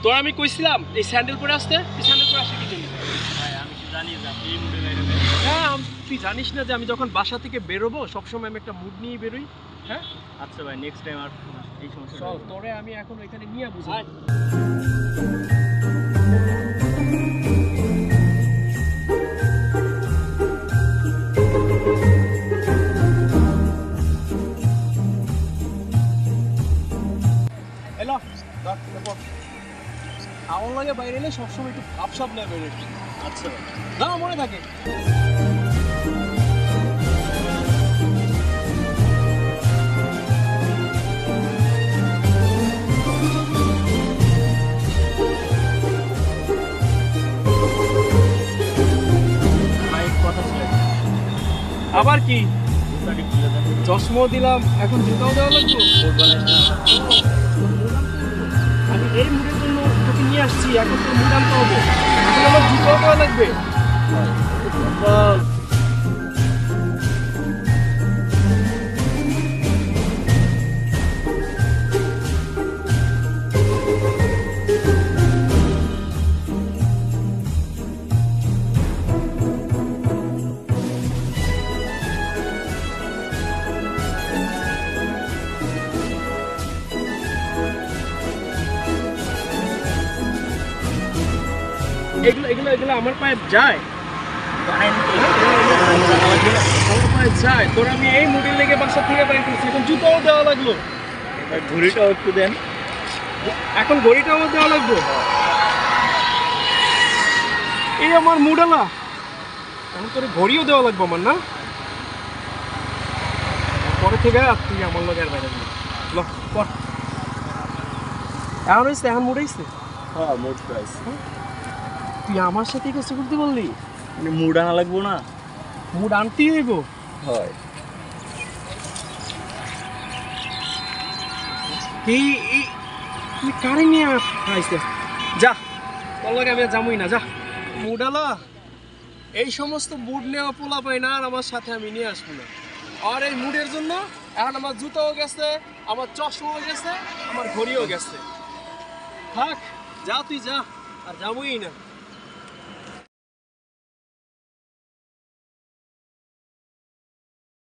তোর আমি কইছিলাম এই স্যান্ডেল পরে আসতে, এই স্যান্ডেল পরে আসে কি জন্য? ভাই আমি কি জানি যে আপনি এই মুডে বাইরে হ্যাঁ তুই জানিস না যে আমি যখন বাসা থেকে বেরোবো সবসময় আমি একটা মুড নিয়ে বেরোই। হ্যাঁ আচ্ছা ভাই নেক্সট টাইম আর এই সমস্যা চল তোরে আমি এখন ওইখানে নিয়ে বুঝাই। এলো আমার লাগে বাইরে এলে সবসময় একটু ভাবসাব নেয় বেরোয়। আচ্ছা না মনে থাকে। ভাই কথা ছিল আবার কি জুতাটি খুলে দেন চশমাও দিলাম, এখন জুতাও দেওয়া লাগবে। আমি এই মুডের জন্য তোকে নিয়ে আসছি, এখন তোর মুড আনতে হবে, এখন আমার জুতাও দেওয়া লাগবে। এগুলো এগুলো এগুলো আমার পায়ে যায়, আমার পায়ে যায়। তোর আমি এই মুডের লেগে বাসা থেকে বাইরে করছি, এখন জুতাও দেওয়া লাগলো। ঘড়িটাও একটু দেন। এখন ঘড়িটা আমার দেওয়া লাগবে। এই আমার মুডালা, এখন তোর ঘড়িও দেওয়া লাগবে আমার, না পরে থেকে আর তুই আমার লোকের বাইরে পর। এখন হয়েছে, এখন মুড হয়েছে। হ্যাঁ মুড প্রাইস তুই আমার সাথে কিছু করতে বললি, মানে মুড আনা লাগবো না? মুড আনতেই হইব। হয় এই এই তুই কারে নিয়ে আইসে? যা তোর লগে আমি আর যামই না, যা। মুডালা এই সমস্ত মুড নেওয়া পোলা পাই না, আর আমার সাথে আমি নিয়ে আসবো না। আর এই মুডের জন্য এখন আমার জুতাও গেছে, আমার চশমাও গেছে, আমার ঘড়িও গেছে। থাক, যা তুই যা, আর যাবই না।